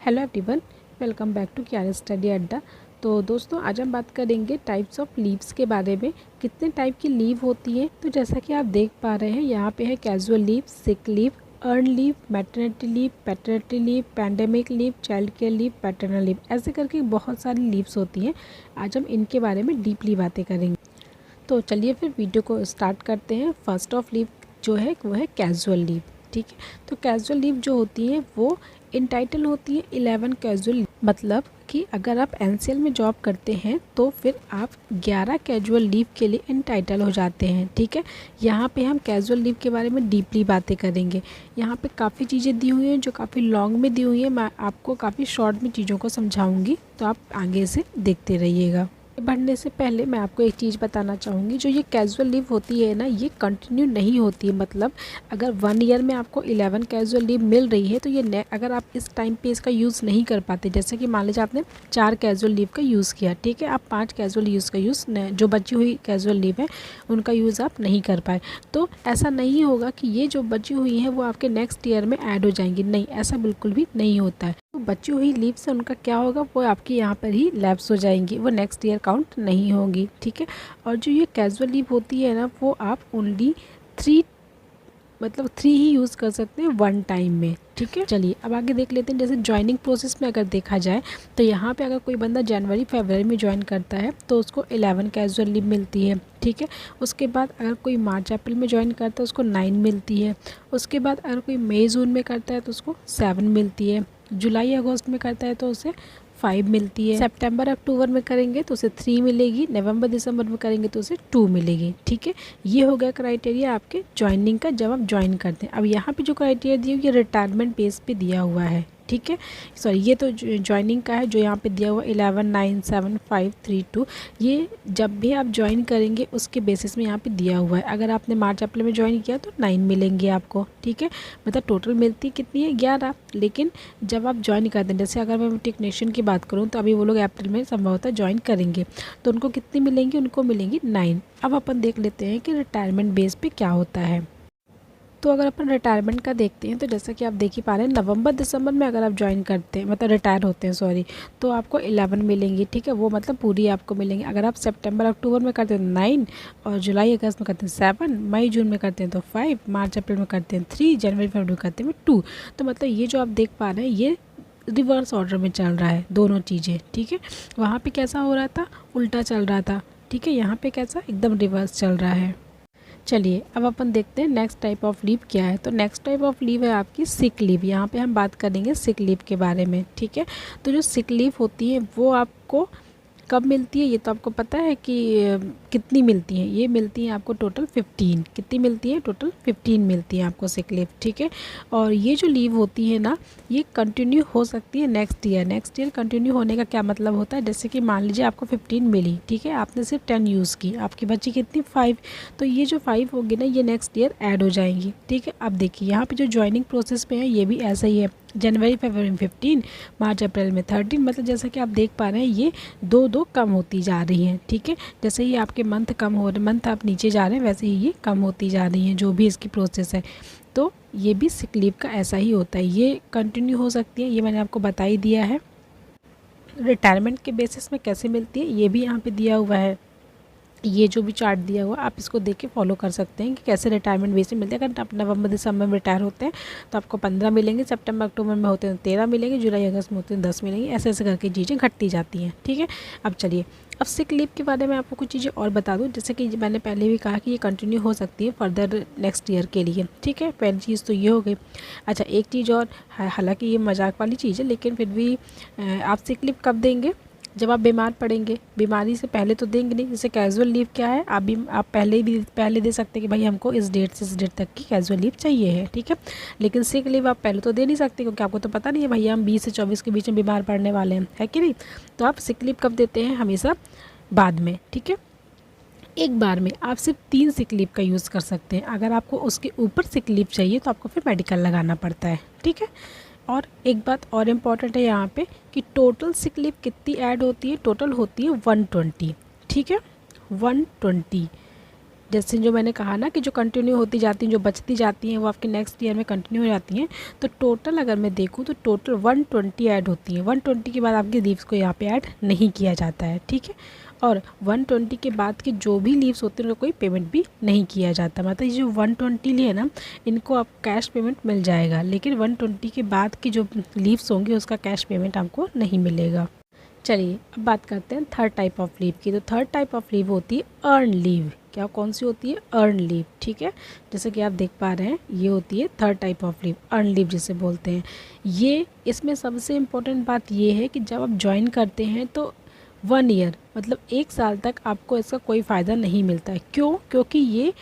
Hello everyone, welcome back to क्यार study अड्डा। तो दोस्तों, आज हम बात करेंगे टाइप्स ऑफ लीव्स के बारे में। कितने टाइप की लीव होती हैं। तो जैसा कि आप देख पा रहे हैं, यहाँ पे है casual leave, sick leave, earn leave, maternity leave, paternity leave, pandemic leave, child care leave, paternal leave, ऐसे करके बहुत सारी लीव्स होती हैं। आज हम इनके बारे में डीपली बातें करेंगे। तो चलिए फिर वीडियो को स्टार्ट करते हैं। फर्स्ट ऑफ लीव जो है वो है कैजुअल लीव। ठीक है, तो कैजुअल लीव जो होती है वो इंटाइटल होती है 11 कैजुअल, मतलब कि अगर आप एनसीएल में जॉब करते हैं तो फिर आप 11 कैजुअल लीव के लिए इंटाइटल हो जाते हैं। ठीक है, यहाँ पे हम कैजुअल लीव के बारे में डीपली बातें करेंगे। यहाँ पे काफ़ी चीज़ें दी हुई हैं जो काफ़ी लॉन्ग में दी हुई हैं। मैं आपको काफ़ी शॉर्ट में चीज़ों को समझाऊंगी, तो आप आगे से देखते रहिएगा। बढ़ने से पहले मैं आपको एक चीज़ बताना चाहूँगी। जो ये कैजुअल लीव होती है ना, ये कंटिन्यू नहीं होती है। मतलब अगर 1 ईयर में आपको 11 कैजुअल लीव मिल रही है तो ये अगर आप इस टाइम पे इसका यूज़ नहीं कर पाते, जैसे कि मान लीजिए आपने 4 कैजुअल लीव का यूज़ किया, ठीक है, आप 5 कैजुअल यूज़ का यूज़ जो बची हुई कैजुअल लीव है उनका यूज़ आप नहीं कर पाए, तो ऐसा नहीं होगा कि ये जो बची हुई है वो आपके नेक्स्ट ईयर में ऐड हो जाएंगी। नहीं, ऐसा बिल्कुल भी नहीं होता है। तो बची हुई लीव से उनका क्या होगा, वो आपकी यहाँ पर ही लैप्स हो जाएंगी, वो नेक्स्ट ईयर काउंट नहीं होगी। ठीक है, और जो ये कैजुअल लीव होती है ना, वो आप ओनली 3 ही यूज़ कर सकते हैं 1 टाइम में। ठीक है, चलिए अब आगे देख लेते हैं। जैसे ज्वाइनिंग प्रोसेस में अगर देखा जाए तो यहाँ पे अगर कोई बंदा जनवरी फरवरी में ज्वाइन करता है तो उसको 11 कैजुअल लीव मिलती है। ठीक है, उसके बाद अगर कोई मार्च अप्रैल में ज्वाइन करता है उसको 9 मिलती है। उसके बाद अगर कोई मई जून में करता है तो उसको 7 मिलती है। जुलाई अगस्त में करता है तो उसे 5 मिलती है। सितंबर अक्टूबर में करेंगे तो उसे 3 मिलेगी। नवंबर दिसंबर में करेंगे तो उसे 2 मिलेगी। ठीक है, ये हो गया क्राइटेरिया आपके ज्वाइनिंग का, जब आप ज्वाइन करते हैं। अब यहाँ पे जो क्राइटेरिया दिया हुआ है ये रिटायरमेंट बेस पे दिया हुआ है। ठीक है, सॉरी, ये तो ज्वाइनिंग का है जो यहाँ पे दिया हुआ 11 9 7 5 3 2। ये जब भी आप ज्वाइन करेंगे उसके बेसिस में यहाँ पे दिया हुआ है। अगर आपने मार्च अप्रैल में ज्वाइन किया तो 9 मिलेंगे आपको। ठीक है, मतलब टोटल मिलती कितनी है, 11। लेकिन जब आप ज्वाइन करते हैं, जैसे अगर मैं टेक्नीशियन की बात करूँ तो अभी वो लोग अप्रैल में संभवतः ज्वाइन करेंगे, तो उनको कितनी मिलेंगी, उनको मिलेंगी 9। अब अपन देख लेते हैं कि रिटायरमेंट बेस पे क्या होता है। तो अगर अपन रिटायरमेंट का देखते हैं तो जैसा कि आप देख ही पा रहे हैं, नवंबर दिसंबर में अगर आप ज्वाइन करते हैं, मतलब रिटायर होते हैं सॉरी, तो आपको 11 मिलेंगी। ठीक है, वो मतलब पूरी आपको मिलेंगी। अगर आप सितंबर अक्टूबर में करते हैं 9, और जुलाई अगस्त में करते हैं 7, मई जून में करते हैं तो 5, मार्च अप्रैल में करते हैं 3, जनवरी फरवरी में करते हैं 2। तो मतलब ये जो आप देख पा रहे हैं ये रिवर्स ऑर्डर में चल रहा है दोनों चीज़ें। ठीक है, वहाँ पे कैसा हो रहा था, उल्टा चल रहा था। ठीक है, यहाँ पे कैसा एकदम रिवर्स चल रहा है। चलिए अब अपन देखते हैं नेक्स्ट टाइप ऑफ लीव क्या है। तो नेक्स्ट टाइप ऑफ लीव है आपकी सिक लीव। यहाँ पे हम बात करेंगे सिक लीव के बारे में। ठीक है, तो जो सिक लीव होती है वो आपको कब मिलती है, ये तो आपको पता है कि कितनी मिलती हैं। ये मिलती हैं आपको टोटल 15। कितनी मिलती है, टोटल 15 मिलती है आपको सिक लीव। ठीक है, और ये जो लीव होती है ना, ये कंटिन्यू हो सकती है next year. Next year continue होने का क्या मतलब होता है, जैसे कि मान लीजिए आपको 15 मिली, ठीक है, आपने सिर्फ 10 यूज़ की, आपकी बची कितनी 5, तो ये जो 5 होगी ना ये नेक्स्ट ईयर ऐड हो जाएंगी। ठीक है, अब देखिए यहाँ पे जो ज्वाइनिंग प्रोसेस पे है ये भी ऐसा ही है। जनवरी फरवरी में 15, मार्च अप्रैल में 13, मतलब जैसा कि आप देख पा रहे हैं ये 2 कम होती जा रही हैं। ठीक है, जैसे ही आपके मंथ कम हो रहे, मंथ आप नीचे जा रहे हैं, वैसे ही ये कम होती जा रही हैं, जो भी इसकी प्रोसेस है। तो ये भी सिक लीव का ऐसा ही होता है, ये कंटिन्यू हो सकती है, ये मैंने आपको बता ही दिया है। रिटायरमेंट के बेसिस में कैसे मिलती है ये भी यहाँ पे दिया हुआ है। ये जो भी चार्ट दिया हुआ आप इसको देख के फॉलो कर सकते हैं कि कैसे रिटायरमेंट बेस में मिलते हैं। अगर आप नवंबर दिसंबर में रिटायर होते हैं तो आपको 15 मिलेंगे, सितंबर अक्टूबर में होते हैं 13 मिलेंगे, जुलाई अगस्त में होते हैं 10 मिलेंगे, ऐसे ऐसे करके चीज़ें घटती जाती हैं। ठीक है, अब चलिए अब सिक लीव के बारे में आपको कुछ चीज़ें और बता दूं। जैसे कि मैंने पहले भी कहा कि ये कंटिन्यू हो सकती है फर्दर नेक्स्ट ईयर के लिए। ठीक है, पहली चीज़ तो ये हो गई। अच्छा, एक चीज़ और, हालांकि ये मजाक वाली चीज़ है लेकिन फिर भी आप सिक लीव कब देंगे, जब आप बीमार पड़ेंगे। बीमारी से पहले तो देंगे नहीं। जैसे कैजुअल लीव क्या है, आप पहले दे सकते हैं कि भाई हमको इस डेट से इस डेट तक की कैजुअल लीव चाहिए है। ठीक है, लेकिन सिक लीव आप पहले तो दे नहीं सकते क्योंकि आपको तो पता नहीं है भैया हम 20 से 24 के बीच में बीमार पड़ने वाले हैं, है कि नहीं। तो आप सिक लीव कब देते हैं, हमेशा बाद में। ठीक है, एक बार में आप सिर्फ 3 सिक लीव का यूज़ कर सकते हैं। अगर आपको उसके ऊपर सिक लीव चाहिए तो आपको फिर मेडिकल लगाना पड़ता है। ठीक है, और एक बात और इम्पॉर्टेंट है यहाँ पे कि टोटल सिक लीव कितनी ऐड होती है, टोटल होती है 120। ठीक है, 120 जैसे जो मैंने कहा ना कि जो कंटिन्यू होती जाती हैं, जो बचती जाती हैं वो आपके नेक्स्ट ईयर में कंटिन्यू हो जाती हैं। तो टोटल अगर मैं देखूँ तो टोटल 120 ऐड होती हैं। 120 के बाद आपकी लीव्स को यहाँ पे ऐड नहीं किया जाता है, ठीक है। और 120 के बाद के जो भी लीव्स होते हैं उनको कोई पेमेंट भी नहीं किया जाता। मतलब ये जो 120 लिए ना, इनको आप कैश पेमेंट मिल जाएगा, लेकिन 120 के बाद की जो लीव्स होंगी उसका कैश पेमेंट आपको नहीं मिलेगा। चलिए अब बात करते हैं थर्ड टाइप ऑफ लीव की। तो थर्ड टाइप ऑफ लीव होती है अर्न लीव। क्या कौन सी होती है? अर्न लीव, ठीक है। जैसे कि आप देख पा रहे हैं ये होती है third type of leave, earn leave जिसे बोलते हैं। ये इसमें सबसे इम्पोर्टेंट बात ये है कि जब आप ज्वाइन करते हैं तो 1 ईयर मतलब 1 साल तक आपको इसका कोई फ़ायदा नहीं मिलता है। क्यों? क्योंकि ये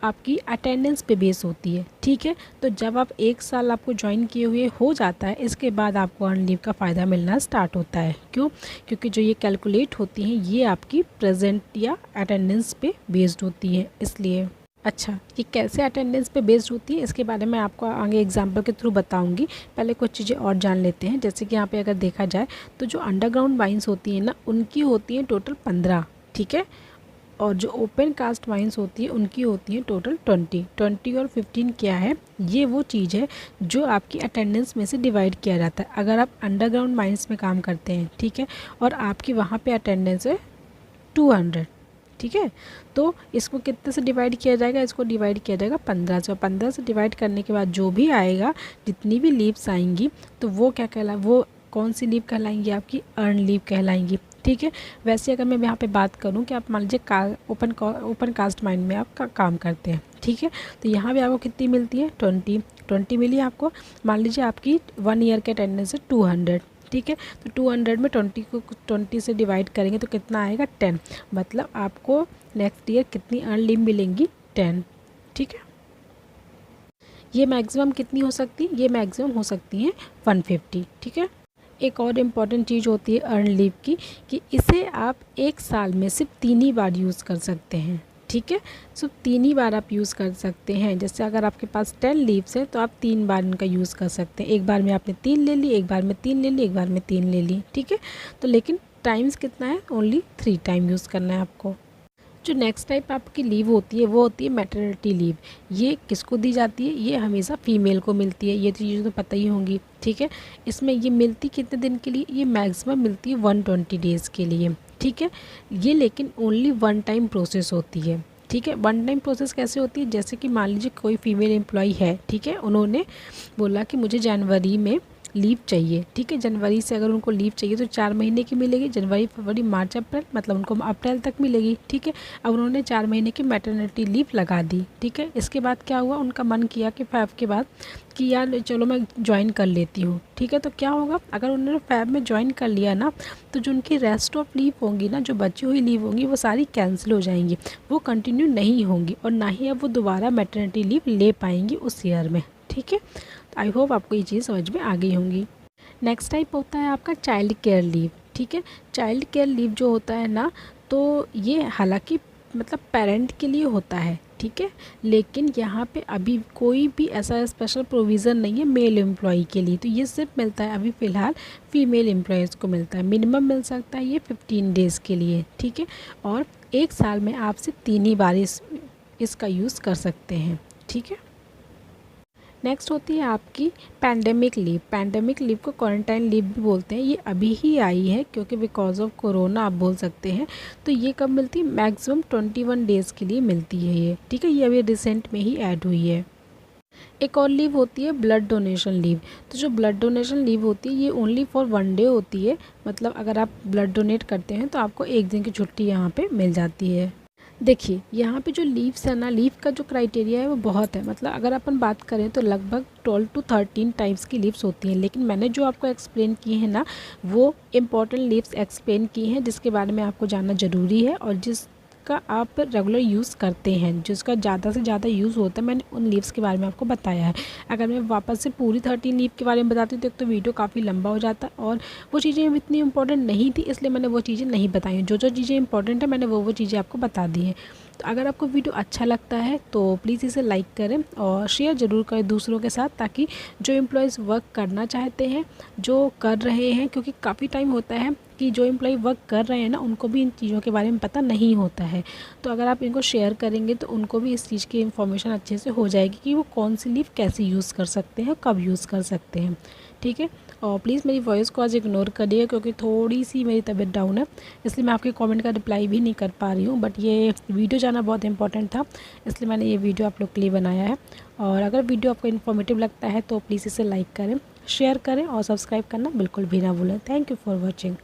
आपकी अटेंडेंस पे बेस होती है, ठीक है। तो जब आप 1 साल आपको ज्वाइन किए हुए हो जाता है, इसके बाद आपको अर्न लीव का फ़ायदा मिलना स्टार्ट होता है। क्यों? क्योंकि जो ये कैलकुलेट होती हैं ये आपकी प्रेजेंट या अटेंडेंस पे बेस्ड होती हैं, इसलिए। अच्छा, ये कैसे अटेंडेंस पे बेस्ड होती है इसके बारे में आपको आगे एग्जाम्पल के थ्रू बताऊंगी। पहले कुछ चीज़ें और जान लेते हैं। जैसे कि यहाँ पे अगर देखा जाए तो जो अंडरग्राउंड माइंस होती हैं ना, उनकी होती हैं टोटल 15, ठीक है। और जो ओपन कास्ट माइंस होती है उनकी होती है टोटल 20 और 15 क्या है? ये वो चीज़ है जो आपकी अटेंडेंस में से डिवाइड किया जाता है। अगर आप अंडरग्राउंड माइंस में काम करते हैं, ठीक है, और आपकी वहाँ पे अटेंडेंस है 200, ठीक है, तो इसको कितने से डिवाइड किया जाएगा? इसको डिवाइड किया जाएगा 15 से। 15 से डिवाइड करने के बाद जो भी आएगा, जितनी भी लीव्स आएंगी, तो वो क्या कहला वो कौन सी लीव कहलाएंगी? आपकी अर्न लीव कहलाएंगी, ठीक है। वैसे अगर मैं यहाँ पे बात करूँ कि आप मान लीजिए ओपन कास्ट माइंड में आप काम करते हैं, ठीक है, तो यहाँ भी आपको कितनी मिलती है? 20 मिली आपको। मान लीजिए आपकी 1 ईयर के अटेंडेंस है 200, ठीक है, तो 200 में 20 से डिवाइड करेंगे तो कितना आएगा? 10। मतलब आपको नेक्स्ट ईयर कितनी अर्न लीव मिलेंगी? 10, ठीक है। ये मैक्सिमम कितनी हो सकती है? ये मैक्सिमम हो सकती है 150, ठीक है। एक और इम्पॉर्टेंट चीज़ होती है अर्न लीव की कि इसे आप 1 साल में सिर्फ 3 ही बार यूज़ कर सकते हैं, ठीक है। सिर्फ 3 ही बार आप यूज़ कर सकते हैं। जैसे अगर आपके पास 10 लीव्स है तो आप 3 बार इनका यूज़ कर सकते हैं। एक बार में आपने 3 ले ली, एक बार में 3 ले ली, एक बार में 3 ले ली, ठीक है। तो लेकिन टाइम्स कितना है? ओनली 3 टाइम यूज़ करना है आपको। जो नेक्स्ट टाइप आपकी लीव होती है वो होती है मैटरनिटी लीव। ये किसको दी जाती है? ये हमेशा फीमेल को मिलती है। ये चीज़ें तो पता ही होंगी, ठीक है। इसमें ये मिलती कितने दिन के लिए? ये मैक्सिमम मिलती है 120 डेज़ के लिए, ठीक है। ये लेकिन ओनली 1 टाइम प्रोसेस होती है, ठीक है। 1 टाइम प्रोसेस कैसे होती है? जैसे कि मान लीजिए कोई फीमेल एम्प्लॉय है, ठीक है, उन्होंने बोला कि मुझे जनवरी में लीव चाहिए, ठीक है। जनवरी से अगर उनको लीव चाहिए तो 4 महीने की मिलेगी, जनवरी फरवरी मार्च अप्रैल, मतलब उनको अप्रैल तक मिलेगी, ठीक है। अब उन्होंने 4 महीने की मैटरनिटी लीव लगा दी, ठीक है। इसके बाद क्या हुआ? उनका मन किया कि फैब के बाद कि यार चलो मैं ज्वाइन कर लेती हूँ, ठीक है। तो क्या होगा? अगर उन्होंने फैब में ज्वाइन कर लिया ना, तो जो उनकी रेस्ट ऑफ लीव होंगी ना, जो बची हुई लीव होंगी, वो सारी कैंसिल हो जाएंगी, वो कंटिन्यू नहीं होंगी, और ना ही अब वो दोबारा मैटरनिटी लीव ले पाएंगी उस ईयर में, ठीक है। आई होप आपको ये चीज़ समझ में आ गई होंगी। नेक्स्ट टाइप होता है आपका चाइल्ड केयर लीव, ठीक है। चाइल्ड केयर लीव जो होता है ना, तो ये हालांकि मतलब पेरेंट के लिए होता है, ठीक है, लेकिन यहाँ पे अभी कोई भी ऐसा स्पेशल प्रोविज़न नहीं है मेल एम्प्लॉई के लिए। तो ये सिर्फ मिलता है अभी फ़िलहाल फीमेल एम्प्लॉयज़ को मिलता है। मिनिमम मिल सकता है ये 15 डेज़ के लिए, ठीक है। और 1 साल में आप सिर्फ 3 ही बार इसका यूज़ कर सकते हैं, ठीक है। नेक्स्ट होती है आपकी पैंडेमिक लीव। पैंडेमिक लीव को क्वारंटाइन लीव भी बोलते हैं। ये अभी ही आई है क्योंकि बिकॉज ऑफ कोरोना आप बोल सकते हैं। तो ये कब मिलती है? मैक्सिमम 21 डेज़ के लिए मिलती है ये, ठीक है। ये अभी रिसेंट में ही ऐड हुई है। एक और लीव होती है ब्लड डोनेशन लीव। तो जो ब्लड डोनेशन लीव होती है ये ओनली फॉर 1 डे होती है। मतलब अगर आप ब्लड डोनेट करते हैं तो आपको 1 दिन की छुट्टी यहाँ पे मिल जाती है। देखिए यहाँ पे जो लीव्स है ना, लीव का जो क्राइटेरिया है वो बहुत है। मतलब अगर अपन बात करें तो लगभग 12 to 13 टाइप्स की लीव्स होती हैं, लेकिन मैंने जो आपको एक्सप्लेन की है ना, वो इम्पॉर्टेंट लीव्स एक्सप्लेन की हैं जिसके बारे में आपको जानना ज़रूरी है और जिसका आप रेगुलर यूज़ करते हैं, जिसका ज़्यादा से ज़्यादा यूज़ होता है। मैंने उन लीव्स के बारे में आपको बताया है। अगर मैं वापस से पूरी 13 लीव के बारे में बताती हूँ तो एक तो वीडियो काफ़ी लंबा हो जाता है और वो चीज़ें इतनी इंपॉर्टेंट नहीं थी, इसलिए मैंने वो चीज़ें नहीं बताई। जो जो चीज़ें इंपॉर्टेंट है मैंने वो चीज़ें आपको बता दी हैं। तो अगर आपको वीडियो अच्छा लगता है तो प्लीज़ इसे लाइक करें और शेयर ज़रूर करें दूसरों के साथ, ताकि जो एम्प्लॉयज़ वर्क करना चाहते हैं, जो कर रहे हैं, क्योंकि काफ़ी टाइम होता है कि जो एम्प्लॉय वर्क कर रहे हैं ना, उनको भी इन चीज़ों के बारे में पता नहीं होता है। तो अगर आप इनको शेयर करेंगे तो उनको भी इस चीज़ की इन्फॉर्मेशन अच्छे से हो जाएगी कि वो कौन सी लीव कैसे यूज़ कर सकते हैं, कब यूज़ कर सकते हैं। ठीक है, और प्लीज़ मेरी वॉइस को आज इग्नोर करिए, क्योंकि थोड़ी सी मेरी तबीयत डाउन है, इसलिए मैं आपके कमेंट का रिप्लाई भी नहीं कर पा रही हूँ। बट ये वीडियो जाना बहुत इंपॉर्टेंट था, इसलिए मैंने ये वीडियो आप लोग के लिए बनाया है। और अगर वीडियो आपको इन्फॉर्मेटिव लगता है तो प्लीज़ इसे लाइक करें, शेयर करें और सब्सक्राइब करना बिल्कुल भी ना भूलें। Thank you for watching.